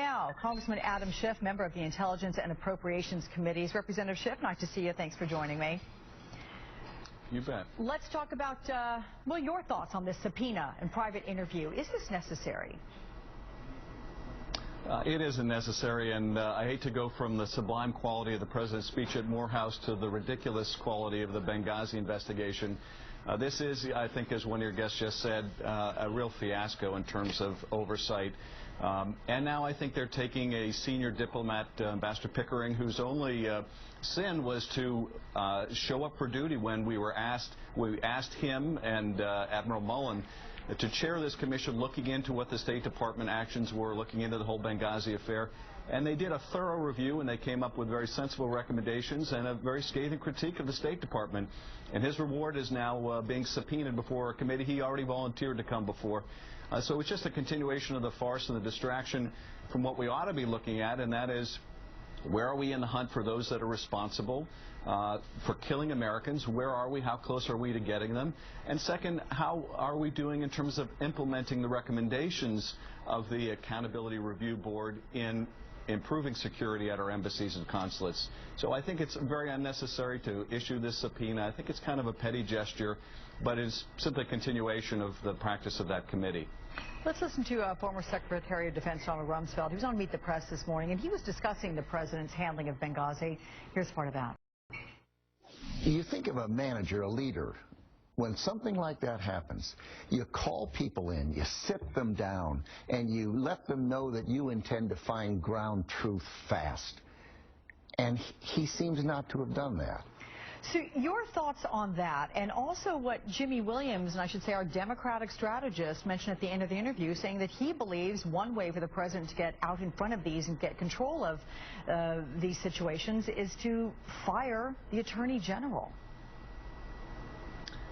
now, Congressman Adam Schiff, member of the Intelligence and Appropriations Committees. Representative Schiff, nice to see you. Thanks for joining me. You bet. Let's talk about, well, your thoughts on this subpoena and private interview. Is this necessary? It isn't necessary, and I hate to go from the sublime quality of the president's speech at Morehouse to the ridiculous quality of the Benghazi investigation. This is, I think, as one of your guests just said, a real fiasco in terms of oversight. And now I think they're taking a senior diplomat, Ambassador Pickering, whose only sin was to show up for duty when we asked him and Admiral Mullen to chair this commission looking into what the State Department actions were, looking into the whole Benghazi affair. And they did a thorough review, and they came up with very sensible recommendations and a very scathing critique of the State Department. And his reward is now being subpoenaed before a committee he already volunteered to come before. So it's just a continuation of the farce and the distraction from what we ought to be looking at, and that is, where are we in the hunt for those that are responsible for killing Americans? Where are we? How close are we to getting them? And second, how are we doing in terms of implementing the recommendations of the Accountability Review Board in improving security at our embassies and consulates? So I think it's very unnecessary to issue this subpoena. I think it's kind of a petty gesture, but it's simply a continuation of the practice of that committee. Let's listen to former Secretary of Defense Donald Rumsfeld. He was on Meet the Press this morning, and he was discussing the president's handling of Benghazi. Here's part of that. You think of a manager, a leader. When something like that happens, you call people in, you sit them down, and you let them know that you intend to find ground truth fast. And he seems not to have done that. So your thoughts on that, and also what Jimmy Williams, and I should say our Democratic strategist, mentioned at the end of the interview, saying that he believes one way for the president to get out in front of these and get control of these situations is to fire the Attorney General.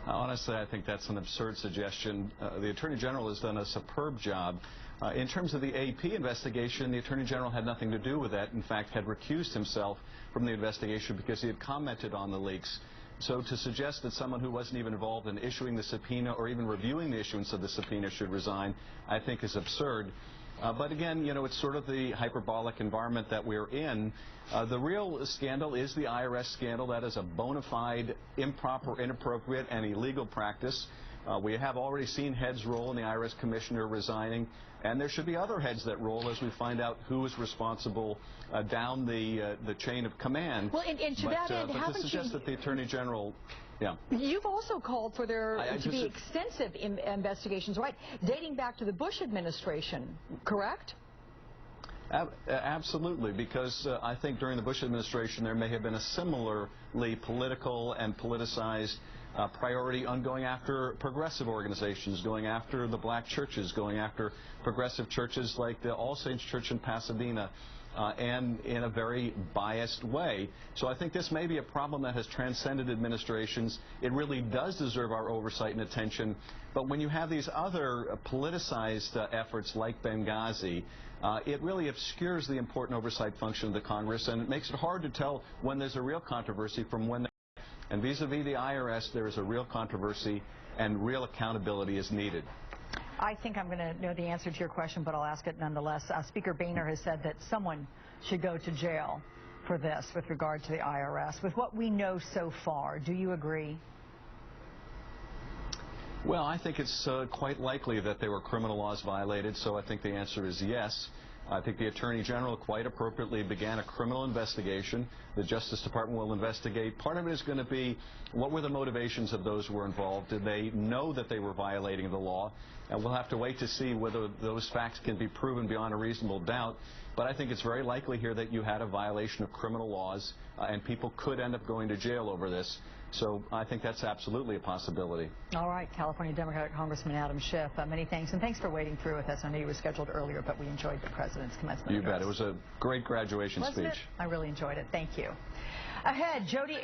Honestly, I think that's an absurd suggestion. The Attorney General has done a superb job. In terms of the AP investigation, the Attorney General had nothing to do with that. In fact, had recused himself from the investigation because he had commented on the leaks. So to suggest that someone who wasn't even involved in issuing the subpoena or even reviewing the issuance of the subpoena should resign, I think is absurd. But again, you know, it's sort of the hyperbolic environment that we're in. The real scandal is the IRS scandal. That is a bona fide, improper, inappropriate, and illegal practice. We have already seen heads roll, and the IRS commissioner resigning, and there should be other heads that roll as we find out who is responsible down the chain of command. Well, and to that end, but to suggest that the Attorney General... Yeah. You've also called for there to be extensive investigations, right, dating back to the Bush administration, correct? Absolutely, because I think during the Bush administration there may have been a similarly political and politicized priority on going after progressive organizations, going after the black churches, going after progressive churches like the All Saints Church in Pasadena, and in a very biased way. So I think this may be a problem that has transcended administrations. It really does deserve our oversight and attention. But when you have these other politicized efforts like Benghazi, it really obscures the important oversight function of the Congress, and it makes it hard to tell when there's a real controversy from when. And vis-a-vis the IRS, there is a real controversy, and real accountability is needed. I think I'm going to know the answer to your question, but I'll ask it nonetheless. Speaker Boehner has said that someone should go to jail for this with regard to the IRS. With what we know so far, do you agree? Well, I think it's quite likely that there were criminal laws violated, so I think the answer is yes. I think the Attorney General quite appropriately began a criminal investigation. The Justice Department will investigate. Part of it is going to be what were the motivations of those who were involved? Did they know that they were violating the law? And we'll have to wait to see whether those facts can be proven beyond a reasonable doubt. But I think it's very likely here that you had a violation of criminal laws, and people could end up going to jail over this. So I think that's absolutely a possibility. All right, California Democratic Congressman Adam Schiff, many thanks. And thanks for waiting through with us. I know you were scheduled earlier, but we enjoyed the president's commencement address. You bet. It was a great graduation speech. I really enjoyed it. Thank you. Ahead, Jody